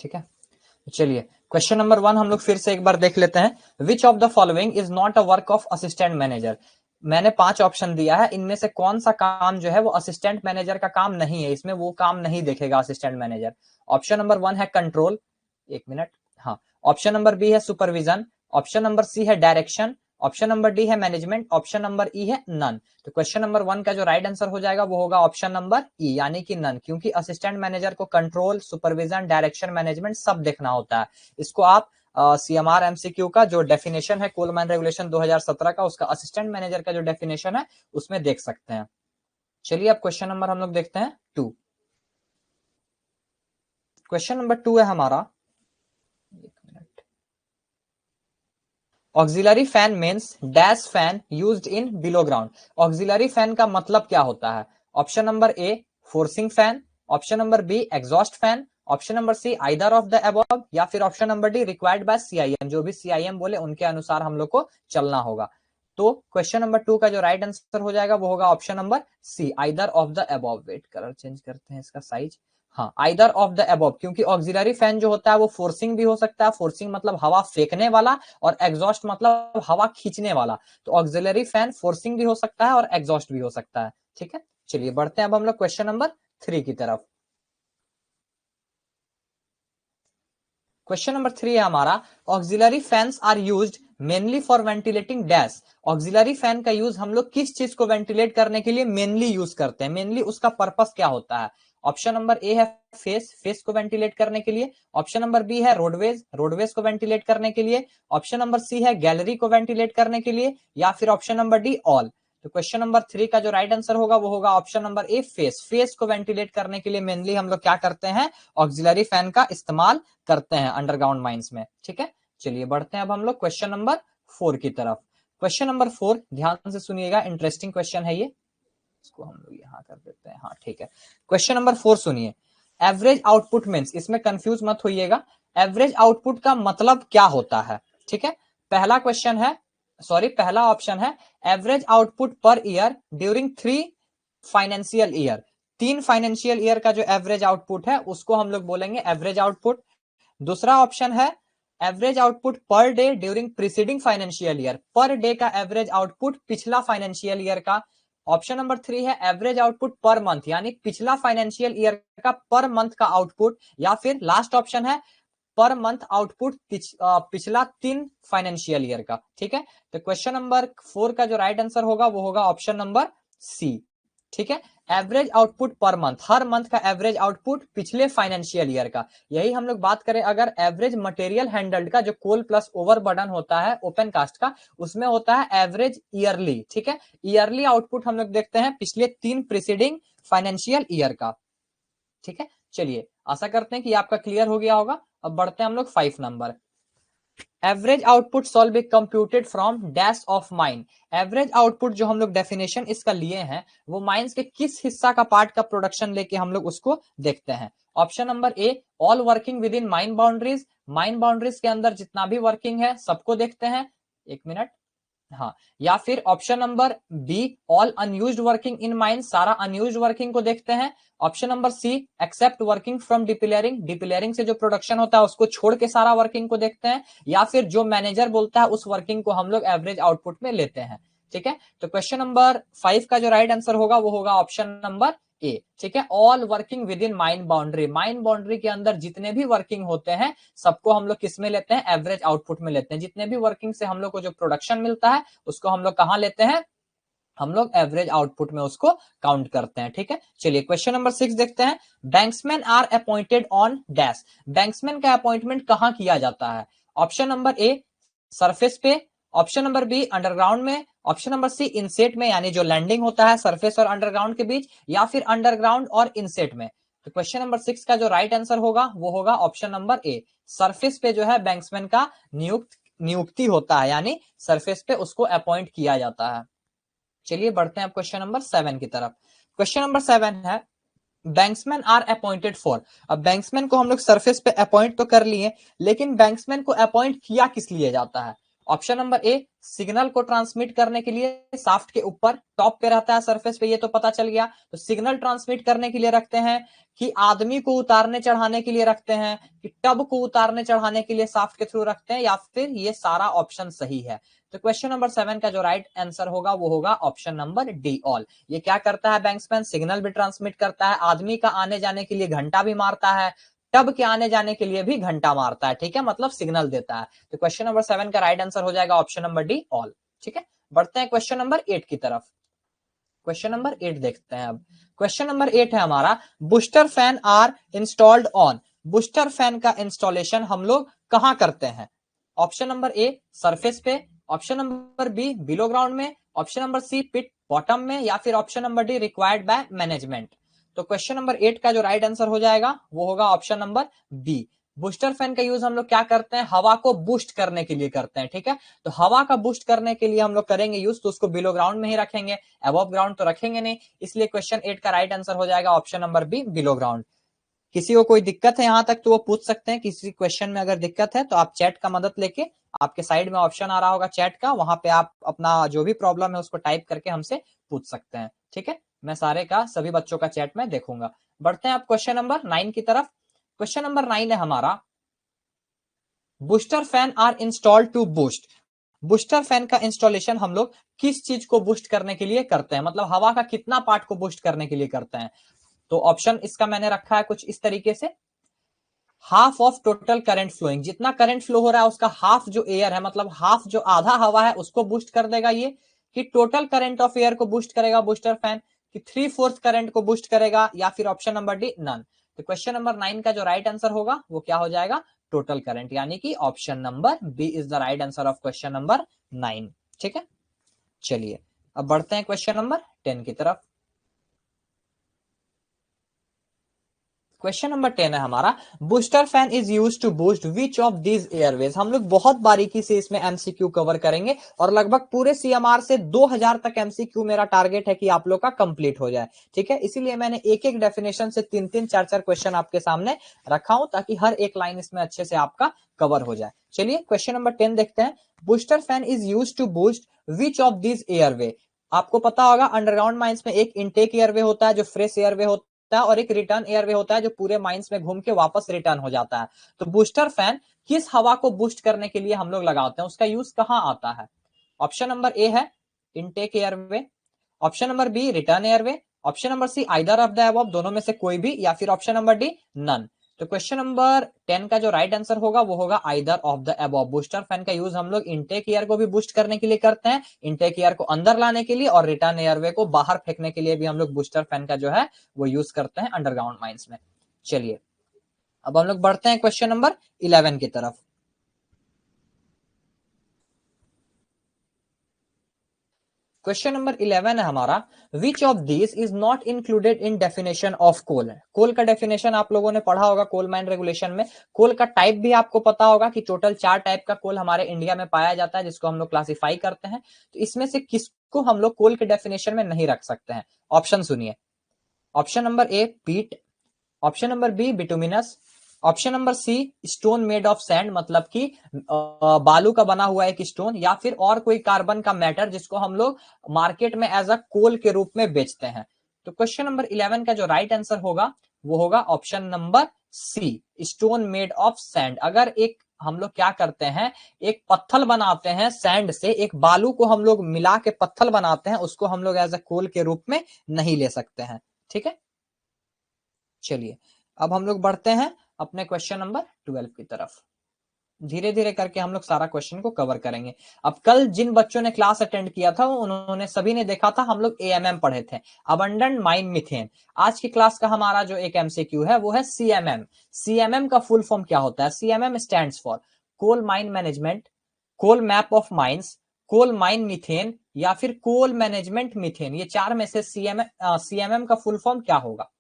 ठीक है, चलिए क्वेश्चन नंबर 1 हम लोग फिर से एक बार देख लेते हैं। Which of the following is not a work of assistant manager. मैंने 5 ऑप्शन दिया है, इनमें से कौन सा काम जो है वो असिस्टेंट मैनेजर का काम नहीं है, इसमें वो काम नहीं देखेगा असिस्टेंट मैनेजर। ऑप्शन नंबर 1 है कंट्रोल, एक मिनट, हाँ। ऑप्शन नंबर बी है सुपरविजन, ऑप्शन नंबर सी है डायरेक्शन, ऑप्शन नंबर डी है मैनेजमेंट, ऑप्शन नंबर ई है नन। तो क्वेश्चन नंबर 1 का जो राइट आंसर हो जाएगा वो होगा ऑप्शन नंबर ई, यानी कि नन, क्योंकि असिस्टेंट मैनेजर को कंट्रोल, सुपरविजन, डायरेक्शन, मैनेजमेंट सब देखना होता है। इसको आप CMR MCQ का जो डेफिनेशन है कोलमैन रेगुलेशन 2017 का, उसका असिस्टेंट मैनेजर का जो डेफिनेशन है उसमें देख सकते हैं। चलिए अब क्वेश्चन नंबर हम लोग देखते हैं 2। क्वेश्चन नंबर 2 है हमारा, auxiliary fan means dash fan used in below ground. Auxiliary fan का मतलब क्या होता है? Option number A forcing fan, option number B exhaust fan, option number C either of the above, या फिर option number D required by CIM। जो भी CIM बोले उनके अनुसार हम लोग को चलना होगा। तो क्वेश्चन नंबर 2 का जो राइट आंसर हो जाएगा वो होगा option number C, either of the above. Wait, colour change करते हैं इसका साइज, हाँ, आइदर ऑफ द अबव, क्योंकि ऑक्सिलरी फैन जो होता है वो फोर्सिंग भी हो सकता है, फोर्सिंग मतलब हवा फेंकने वाला, और एग्जॉस्ट मतलब हवा खींचने वाला। तो ऑक्सिलरी फैन फोर्सिंग भी हो सकता है और एग्जॉस्ट भी हो सकता है। ठीक है, चलिए बढ़ते हैं अब हम लोग क्वेश्चन नंबर 3 की तरफ। क्वेश्चन नंबर 3 है हमारा, auxiliary fans are used mainly for ventilating dash. Auxiliary fan का यूज हम लोग किस चीज को वेंटिलेट करने के लिए मेनली यूज करते हैं, मेनली उसका पर्पस क्या होता है? ऑप्शन नंबर ए है फेस को वेंटिलेट करने के लिए, ऑप्शन नंबर बी है रोडवेज को वेंटिलेट करने के लिए, ऑप्शन नंबर सी है गैलरी को वेंटिलेट करने के लिए, या फिर ऑप्शन नंबर डी ऑल। तो क्वेश्चन नंबर 3 का जो राइट आंसर होगा वो होगा ऑप्शन नंबर ए फेस को वेंटिलेट करने के लिए मेनली हम लोग क्या करते हैं, ऑक्सिलरी फैन का इस्तेमाल करते हैं अंडरग्राउंड माइंस में। ठीक है, चलिए बढ़ते हैं अब हम लोग क्वेश्चन नंबर 4 की तरफ। क्वेश्चन नंबर 4 ध्यान से सुनिएगा, इंटरेस्टिंग क्वेश्चन है ये, इसको हम लोग यहां कर देते हैं, हाँ ठीक है। क्वेश्चन नंबर 4 सुनिए, एवरेज आउटपुट मींस, इसमें कंफ्यूज मत होइएगा, एवरेज आउटपुट का मतलब क्या होता है? ठीक है, पहला क्वेश्चन है, सॉरी पहला ऑप्शन है average output per year during 3 financial year. 3 financial year का जो एवरेज आउटपुट है उसको हम लोग बोलेंगे एवरेज आउटपुट। दूसरा ऑप्शन है average output per day during preceding financial year, per day का एवरेज आउटपुट पिछला फाइनेंशियल ईयर का। ऑप्शन नंबर 3 है एवरेज आउटपुट पर मंथ, यानी पिछला फाइनेंशियल ईयर का पर मंथ का आउटपुट, या फिर लास्ट ऑप्शन है पर मंथ आउटपुट पिछला 3 फाइनेंशियल ईयर का। ठीक है, तो क्वेश्चन नंबर 4 का जो राइट आंसर होगा वो होगा ऑप्शन नंबर सी। ठीक है, एवरेज आउटपुट पर मंथ, हर मंथ का एवरेज आउटपुट पिछले फाइनेंशियल ईयर का। यही हम लोग बात करें अगर एवरेज मटेरियल हैंडल्ड का, जो कोल प्लस ओवरबर्डन होता है ओपन कास्ट का, उसमें होता है एवरेज ईयरली। ठीक है, ईयरली आउटपुट हम लोग देखते हैं पिछले 3 प्रीसीडिंग फाइनेंशियल ईयर का। ठीक है, चलिए आशा करते हैं कि आपका क्लियर हो गया होगा। अब बढ़ते हैं हम लोग 5 number, average output shawl be computed from dash of mine. Average output जो हम लोग डेफिनेशन इसका लिए हैं वो माइंस के किस हिस्सा का पार्ट का प्रोडक्शन लेके हम लोग उसको देखते हैं। Option number A all working with in mine boundaries, mine boundaries के अंदर जितना भी वर्किंग है सबको देखते हैं, एक मिनट, हाँ। या फिर option number B all unused working in mine, सारा अनयूज्ड वर्किंग को देखते हैं। Option number C except working from depillaring, depillaring से जो प्रोडक्शन होता है उसको छोड़ के सारा वर्किंग को देखते हैं। या फिर जो मैनेजर बोलता है उस वर्किंग को हम लोग एवरेज आउटपुट में लेते हैं। ठीक है, तो क्वेश्चन नंबर 5 का जो राइट आंसर होगा वो होगा ऑप्शन नंबर ए। ठीक है, all working with in mine boundary, mine boundary के अंदर जितने भी वर्किंग होते हैं सबको हम लोग किस में लेते हैं, एवरेज आउटपुट में लेते हैं। जितने भी वर्किंग से हम लोग को जो प्रोडक्शन मिलता है उसको हम लोग कहां लेते हैं, हम लोग एवरेज आउटपुट में उसको काउंट करते हैं। ठीक है, चलिए क्वेश्चन नंबर 6 देखते हैं, banksman are appointed on dash. Banksman का अपॉइंटमेंट कहां किया जाता है? ऑप्शन नंबर ए सरफेस पे, ऑप्शन नंबर बी अंडरग्राउंड में, ऑप्शन नंबर सी इनसेट में, यानी जो लैंडिंग होता है सरफेस और अंडरग्राउंड के बीच, या फिर अंडरग्राउंड और इनसेट में। तो क्वेश्चन नंबर 6 का जो राइट आंसर होगा वो होगा ऑप्शन नंबर ए, सरफेस पे जो है बैंक्समैन का नियुक्ति होता है, यानी सरफेस पे उसको अपॉइंट किया जाता है। चलिए बढ़ते हैं अब क्वेश्चन नंबर 7 की तरफ। क्वेश्चन नंबर 7 है बैंक्समैन आर अपॉइंटेड फॉर। अब बैंक्समैन को हम लोग सरफेस पे अपॉइंट तो कर लिए, लेकिन बैंक्समैन को अपॉइंट किया किस लिए जाता है? ऑप्शन नंबर ए, सिग्नल को ट्रांसमिट करने के लिए शाफ्ट के ऊपर टॉप पे रहता है, सरफेस पे, ये तो पता चल गया। तो सिग्नल ट्रांसमिट करने के लिए रखते हैं, कि आदमी को उतारने चढ़ाने के लिए रखते हैं, कि टब को उतारने चढ़ाने के लिए शाफ्ट के थ्रू रखते हैं, या फिर ये सारा ऑप्शन सही है। तो क्वेश्चन नंबर 7 का जो राइट आंसर होगा वो होगा ऑप्शन नंबर डी, ऑल। ये क्या करता है बैंक्समैन, सिग्नल भी ट्रांसमिट करता है, आदमी का आने जाने के लिए घंटा भी मारता है, टब के आने जाने के लिए भी घंटा मारता है, ठीक है, मतलब सिग्नल देता है। तो क्वेश्चन नंबर 7 का राइट आंसर हो जाएगा ऑप्शन नंबर डी, ऑल। ठीक है, बढ़ते हैं क्वेश्चन नंबर 8 की तरफ। क्वेश्चन नंबर 8 देखते हैं अब। क्वेश्चन नंबर 8 है हमारा, booster fan are installed on. Booster fan का इंस्टॉलेशन हम लोग कहां करते हैं? ऑप्शन नंबर ए, सरफेस पे, option number B, below ground में, option number C, pit bottom में, या फिर option number D, required by management. तो क्वेश्चन नंबर 8 का जो राइट आंसर हो जाएगा वो होगा option number B. Booster fan का यूज हम लोग क्या करते हैं? हवा को बूस्ट करने के लिए करते हैं, ठीक है। तो हवा का बूस्ट करने के लिए हम लोग करेंगे यूज, तो उसको बिलो ग्राउंड में ही रखेंगे, अबव ग्राउंड तो रखेंगे नहीं, इसलिए क्वेश्चन 8 का राइट आंसर हो जाएगा option number B, below ground. किसी को कोई दिक्कत है यहां तक तो वो पूछ सकते हैं, किसी क्वेश्चन में अगर दिक्कत है तो आप चैट का मदद लेके, आपके साइड में ऑप्शन आ रहा होगा चैट का, वहां पे आप अपना जो भी प्रॉब्लम है उसको टाइप करके हमसे पूछ सकते हैं, ठीक है। मैं सारे का सभी बच्चों का चैट में देखूंगा। बढ़ते हैं आप क्वेश्चन नंबर 9 की तरफ। क्वेश्चन नंबर 9 है हमारा, booster fan are installed to boost. Booster fan का इंस्टॉलेशन हम लोग किस चीज को बूस्ट करने के लिए करते हैं, मतलब हवा का कितना पार्ट को बूस्ट करने के लिए करते हैं? तो ऑप्शन इसका मैंने रखा है कुछ इस तरीके से, half of total current flowing, जितना करंट फ्लो हो रहा है उसका हाफ जो एयर है, मतलब हाफ जो आधा हवा है उसको बूस्ट कर देगा ये, कि टोटल करंट ऑफ एयर को बूस्ट करेगा बूस्टर फैन, कि 3/4 करंट को बूस्ट करेगा, या फिर ऑप्शन नंबर डी, नन। तो क्वेश्चन नंबर 9 का जो राइट आंसर होगा वो क्या हो जाएगा? टोटल करंट, यानी कि option number B is the right answer of question number 9। ठीक है, चलिए अब बढ़ते हैं क्वेश्चन नंबर 10 की तरफ। क्वेश्चन नंबर 10 है हमारा, booster fan is use to boost which of these airways. हम लोग बहुत बारीकी से इसमें एमसीक्यू कवर करेंगे, और लगभग पूरे सीएमआर से 2000 तक एमसीक्यू मेरा टारगेट है कि आप लोग का कंप्लीट हो जाए, ठीक है। इसीलिए मैंने एक एक डेफिनेशन से 3-3, 4-4 क्वेश्चन आपके सामने रखा हूं, ताकि हर एक लाइन इसमें अच्छे से आपका कवर हो जाए। चलिए क्वेश्चन नंबर 10 देखते हैं। Booster fan is use to boost which of these airway. आपको पता होगा अंडरग्राउंड माइंस में एक इनटेक एयरवे होता है जो फ्रेश एयरवे होता है, और एक रिटर्न एयरवे होता है जो पूरे माइंस में घूम के वापस रिटर्न हो जाता है। तो बूस्टर फैन किस हवा को बूस्ट करने के लिए हम लोग लगाते हैं, उसका यूज कहां आता है? ऑप्शन नंबर ए है intake airway, option number B return airway, option number C either of the above, दोनों में से कोई भी, या फिर ऑप्शन नंबर डी, नन। तो क्वेश्चन नंबर 10 का जो राइट आंसर होगा वो होगा either of the above. Booster fan का यूज हम लोग इनटेक एयर को भी बूस्ट करने के लिए करते हैं, इनटेक एयर को अंदर लाने के लिए, और रिटर्न एयरवे को बाहर फेंकने के लिए भी हम लोग बूस्टर फैन का जो है वो यूज करते हैं अंडरग्राउंड माइंस में। चलिए अब हम लोग बढ़ते हैं क्वेश्चन नंबर 11 की तरफ। क्वेश्चन नंबर 11 है हमारा, which of this is not included in definition of coal. Coal का डेफिनेशन आप लोगों ने पढ़ा होगा कोल माइन रेगुलेशन में। कोल का टाइप भी आपको पता होगा कि टोटल 4 टाइप का कोल हमारे इंडिया में पाया जाता है, जिसको हम लोग क्लासिफाई करते हैं। तो इसमें से किसको हम लोग कोल के डेफिनेशन में नहीं रख सकते हैं? ऑप्शन सुनिए। Option number A, peat, option number B, bituminous, option number C, stone made of sand, मतलब कि बालू का बना हुआ एक स्टोन, या फिर और कोई कार्बन का मैटर जिसको हम लोग मार्केट में एज अ कोल के रूप में बेचते हैं। तो क्वेश्चन नंबर 11 का जो राइट आंसर होगा वो होगा option number C, stone made of sand. अगर एक हम लोग क्या करते हैं, एक पत्थल बनाते हैं सैंड से, एक बालू को हम लोग मिला के पत्थल बनाते हैं, उसको हम लोग एज अ कोल के रूप में नहीं ले सकते हैं, ठीक है। चलिए अब हम लोग बढ़ते हैं अपने क्वेश्चन नंबर 12 की तरफ। धीरे धीरे करके हम लोग सारा क्वेश्चन को कवर करेंगे। अब कल जिन बच्चों ने क्लास अटेंड किया था उन्होंने सभी ने देखा था, हम लोग एएमएम पढ़े थे, अबंडेंट माइन मीथेन। आज की क्लास का हमारा जो एक एमसीक्यू है वो है सीएमएम। सीएमएम का फुल फॉर्म क्या होता है? CMM stands for coal mine management, coal map of mines, coal mine methane, या फिर कोल मैनेजमेंट मीथेन। ये चार में से सीएमएम का फुल फॉर्म क्या होगा?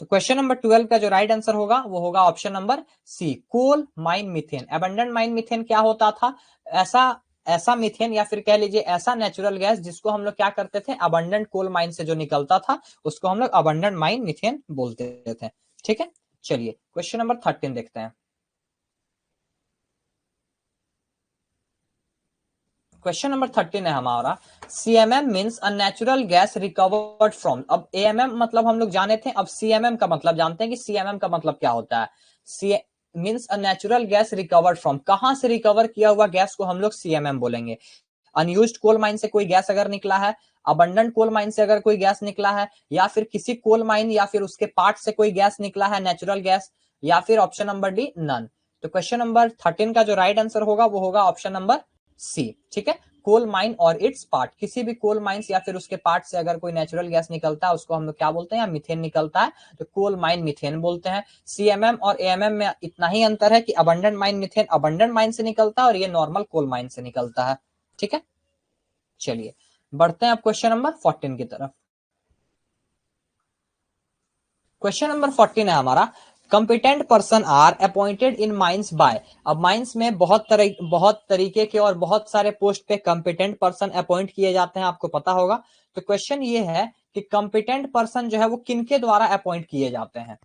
तो क्वेश्चन नंबर 12 का जो राइट आंसर होगा वो होगा option number C, coal mine methane. Abundant mine methane क्या होता था? ऐसा ऐसा मीथेन, या फिर कह लीजिए ऐसा नेचुरल गैस जिसको हम लोग क्या करते थे, अबंडेंट कोल माइन से जो निकलता था उसको हम लोग अबंडेंट माइन मीथेन बोलते थे, ठीक है। चलिए क्वेश्चन नंबर 13 देखते हैं। क्वेश्चन नंबर 13 है हमारा, CMM means a natural gas recovered from. अब AMM मतलब हम लोग जाने थे, अब CMM का मतलब जानते हैं कि CMM का मतलब क्या होता है। C means a natural gas recovered from, कहां से रिकवर किया हुआ गैस को हम लोग CMM बोलेंगे। अनयूज्ड कोल माइन से कोई गैस अगर निकला है, अबंडेंट कोल माइन से अगर कोई गैस निकला है, या फिर किसी कोल माइन या फिर उसके पार्ट से कोई गैस निकला है नेचुरल गैस, या फिर ऑप्शन नंबर डी नन। तो क्वेश्चन नंबर 13 का जो राइट आंसर होगा वो होगा ऑप्शन नंबर सी। ठीक है, कोल माइन और इट्स पार्ट, किसी भी कोल माइंस या फिर उसके पार्ट से अगर कोई नेचुरल गैस निकलता है उसको हम लोग क्या बोलते हैं, या मीथेन निकलता है तो कोल माइन मीथेन बोलते हैं। CMM और AMM में इतना ही अंतर है कि abundant mine methane abundant mine से निकलता है और ये नॉर्मल कोल माइन से निकलता है। ठीक है, चलिए बढ़ते हैं अब क्वेश्चन नंबर 14 की तरफ। क्वेश्चन नंबर 14 है हमारा, competent person are appointed in mines by. अब माइंस में बहुत तरीके के और बहुत सारे पोस्ट पे कंपिटेंट पर्सन अपॉइंट किए जाते हैं, आपको पता होगा। तो क्वेश्चन ये है कि कंपिटेंट पर्सन जो है वो किनके द्वारा अपॉइंट किए जाते हैं।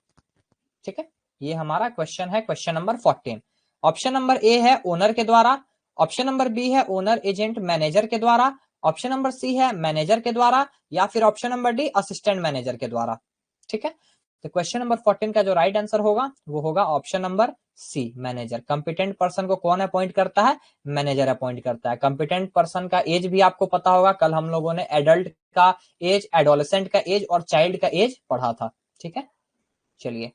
ठीक है, ये हमारा क्वेश्चन है, question number 14। Option number A है ओनर के द्वारा, ऑप्शन नंबर बी है ओनर एजेंट मैनेजर के द्वारा, ऑप्शन नंबर सी है मैनेजर के द्वारा, या फिर option number D assistant manager के द्वारा। ठीक है, तो क्वेश्चन नंबर 14 का जो राइट आंसर होगा वो होगा option number C manager. Competent person को कौन अपॉइंट करता है, मैनेजर अपॉइंट करता है। कंपिटेंट पर्सन का एज भी आपको पता होगा, कल हम लोगों ने एडल्ट का एज, एडोलेसेंट का एज और चाइल्ड का एज पढ़ा था। ठीक है, चलिए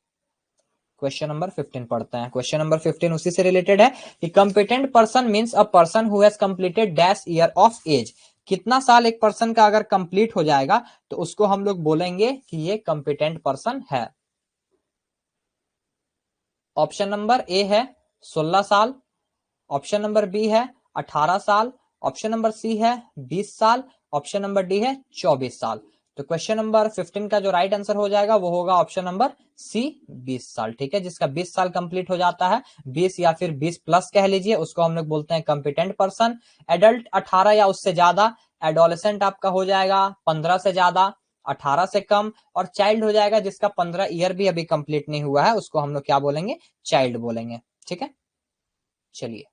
क्वेश्चन नंबर 15 पढ़ते हैं। क्वेश्चन नंबर 15 उसी से रिलेटेड है कि competent person means a person who has completed dash year of age. कितना साल एक पर्सन का अगर कंप्लीट हो जाएगा तो उसको हम लोग बोलेंगे कि ये कंपिटेंट पर्सन है। ऑप्शन नंबर ए है 16 साल, ऑप्शन नंबर बी है 18 साल, ऑप्शन नंबर सी है 20 साल, ऑप्शन नंबर डी है 24 साल। तो क्वेश्चन नंबर 15 का जो राइट आंसर हो जाएगा वो होगा ऑप्शन नंबर सी 20 साल। ठीक है, जिसका 20 साल कंप्लीट हो जाता है, 20 या फिर 20 प्लस कह लीजिए, उसको हम लोग बोलते हैं कंपिटेंट पर्सन। एडल्ट 18 या उससे ज्यादा, एडोलेसेंट आपका हो जाएगा 15 से ज्यादा, 18 से कम, और चाइल्ड हो जाएगा जिसका 15 ईयर भी अभी कंप्लीट नहीं हुआ है, उसको हम लोग क्या बोलेंगे, चाइल्ड बोलेंगे। ठीक है, चलिए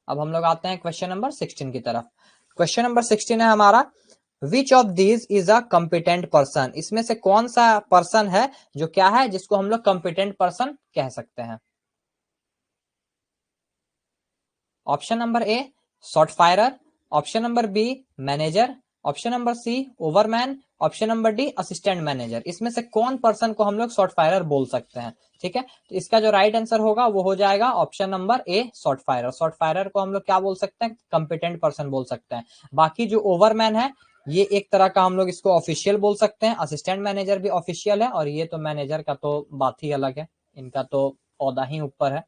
अब हम लोग आते हैं क्वेश्चन नंबर 16 की तरफ। क्वेश्चन नंबर 16 है हमारा, which of these is a competent person. इसमें से कौन सा पर्सन है जो क्या है, जिसको हम लोग कंपिटेंट पर्सन कह सकते हैं। Option number A short firer, option number B manager, option number C overman, option number D assistant manager. इसमें से कौन पर्सन को हम लोग शॉर्ट फायरर बोल सकते हैं। ठीक है, तो इसका जो राइट आंसर होगा वो हो जाएगा option number A short firer. Short firer को हम लोग क्या बोल सकते हैं, कंपिटेंट पर्सन बोल सकते हैं। बाकी जो ओवरमैन है ये एक तरह का हम लोग इसको ऑफिशियल बोल सकते हैं, असिस्टेंट मैनेजर भी ऑफिशियल है, और ये तो मैनेजर का तो बात ही अलग है, इनका तो औदा ही ऊपर है।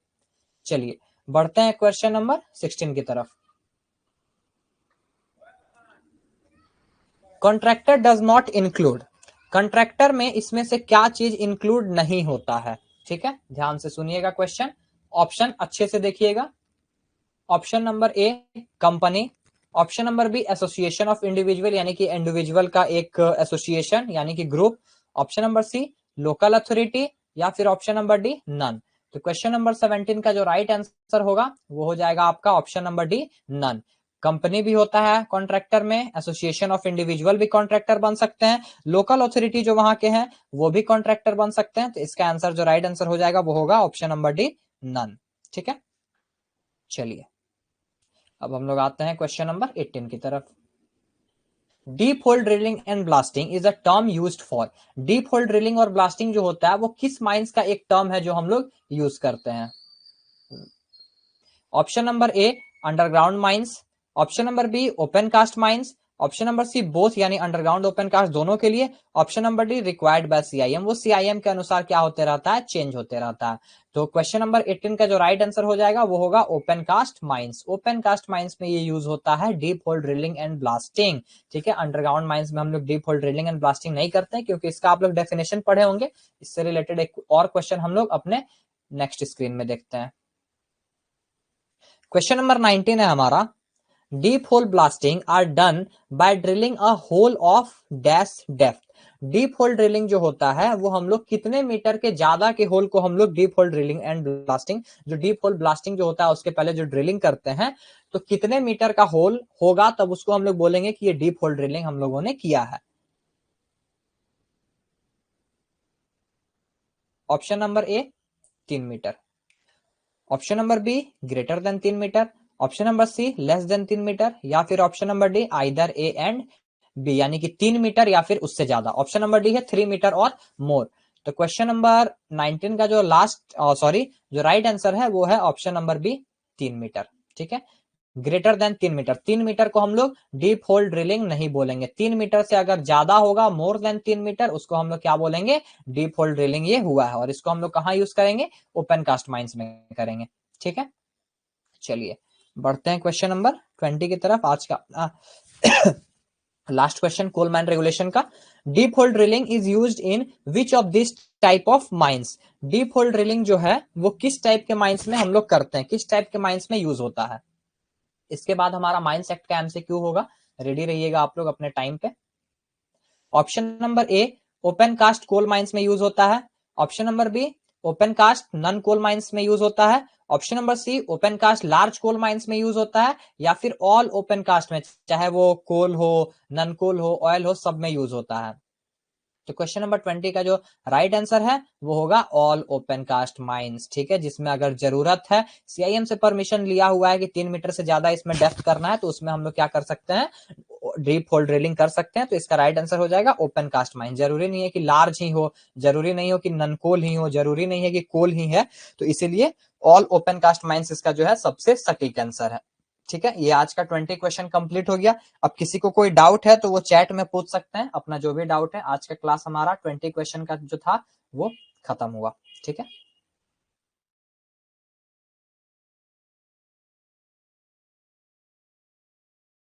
चलिए बढ़ते हैं क्वेश्चन नंबर 16 की तरफ। Contractor does not include, contractor में इसमें से क्या चीज इंक्लूड नहीं होता है। ठीक है, ध्यान से सुनिएगा क्वेश्चन, ऑप्शन अच्छे से देखिएगा। Option number A company, option number B association of individual, यानी कि इंडिविजुअल का एक एसोसिएशन यानी कि group, option number C local authority, या फिर ऑप्शन नंबर डी नन। तो क्वेश्चन नंबर 17 का जो राइट आंसर होगा वो हो जाएगा आपका option number D none. Company भी होता है कॉन्ट्रैक्टर में, एसोसिएशन ऑफ इंडिविजुअल भी कॉन्ट्रैक्टर बन सकते हैं, लोकल अथॉरिटी जो वहां के हैं वो भी कॉन्ट्रैक्टर बन सकते हैं। तो इसका आंसर जो राइट आंसर हो जाएगा वो होगा ऑप्शन नंबर डी नन। ठीक है, चलिए अब हम लोग आते हैं क्वेश्चन नंबर 18 की तरफ। Deep hole drilling and blasting is a term used for. Deep hole drilling और ब्लास्टिंग जो होता है वो किस माइंस का एक टर्म है जो हम लोग यूज करते हैं। Option number A underground mines, option number B open cast mines, option number C both यानी अंडरग्राउंड ओपन कास्ट दोनों के लिए, option number D required by CIM, वो सीआईएम के अनुसार क्या होते रहता है, चेंज होते रहता है। तो क्वेश्चन नंबर 18 का जो राइट आंसर हो जाएगा वो होगा open cast mines. Open cast mines में ये यूज होता है deep hole drilling and blasting. ठीक है, अंडरग्राउंड माइंस में हम लोग deep hole drilling and blasting नहीं करते हैं, क्योंकि इसका आप लोग डेफिनेशन पढ़े होंगे। इससे रिलेटेड एक और क्वेश्चन हम लोग अपने नेक्स्ट स्क्रीन में देखते हैं। क्वेश्चन नंबर 19 है हमारा, deep hole blasting are done by drilling a hole of dash depth. Deep hole drilling जो होता है वो हम लोग कितने मीटर के ज्यादा के होल को हम लोग deep hole drilling and blasting, जो डीप होल ब्लास्टिंग जो होता है उसके पहले जो ड्रिलिंग करते हैं तो कितने मीटर का होल होगा तब उसको हम लोग बोलेंगे कि ये डीप होल ड्रिलिंग हम लोगों ने किया है। Option number A 3 metre, option number B greater than 3 metre, option number C less than 3 metre, या फिर option number D either A and B, यानी कि 3 मीटर या फिर उससे ज्यादा। ऑप्शन नंबर डी है 3 मीटर और मोर। तो क्वेश्चन नंबर 19 का जो लास्ट सॉरी जो राइट आंसर है वो है ऑप्शन नंबर बी 3 मीटर। ठीक है, ग्रेटर देन 3 मीटर। 3 मीटर को हम लोग डीप होल ड्रिलिंग नहीं बोलेंगे। 3 मीटर से अगर ज्यादा होगा मोर देन 3 मीटर उसको हम लोग क्या बोलेंगे, डीप होल ड्रिलिंग ये हुआ है। और इसको हम लोग कहाँ यूज करेंगे, ओपन कास्ट माइंस में करेंगे। ठीक है, चलिए बढ़ते हैं क्वेश्चन नंबर 20 की तरफ। आज का last question coal mine regulation का। Deep hole drilling is used in which of this type of mines. Deep hole drilling जो है वो किस टाइप के माइंस में हम लोग करते हैं, किस टाइप के माइंस में यूज होता है। इसके बाद हमारा माइंस एक्ट का एमसीक्यू होगा, रेडी रहिएगा आप लोग अपने टाइम पे। Option number A open cast coal mines में यूज होता है, option number B open cast non coal mines में यूज होता है, option number C open cast large coal mines में यूज होता है, या फिर ऑल ओपन कास्ट में, चाहे वो कोल हो नन कोल हो ऑयल हो सब में यूज होता है। तो क्वेश्चन नंबर 20 का जो राइट आंसर है वो होगा ऑल ओपन कास्ट माइंस। ठीक है, जिसमें अगर जरूरत है, सीआईएम से परमिशन लिया हुआ है कि 3 मीटर से ज्यादा इसमें डेप्थ करना है तो उसमें हम लोग क्या कर सकते हैं, डीप होल ड्रिलिंग कर सकते हैं। तो इसका राइट आंसर हो जाएगा ओपन कास्ट माइन। जरूरी नहीं है कि लार्ज ही हो, जरूरी नहीं हो कि नन कोल ही हो, जरूरी नहीं है कि कोल ही है, तो इसीलिए ऑल ओपन कास्ट माइंस इसका जो है सबसे सटीक आंसर है। ठीक है, ये आज का 20 क्वेश्चन कंप्लीट हो गया। अब किसी को कोई डाउट है तो वो चैट में पूछ सकते हैं अपना जो भी डाउट है। आज का क्लास हमारा 20 क्वेश्चन का जो था वो खत्म हुआ। ठीक है।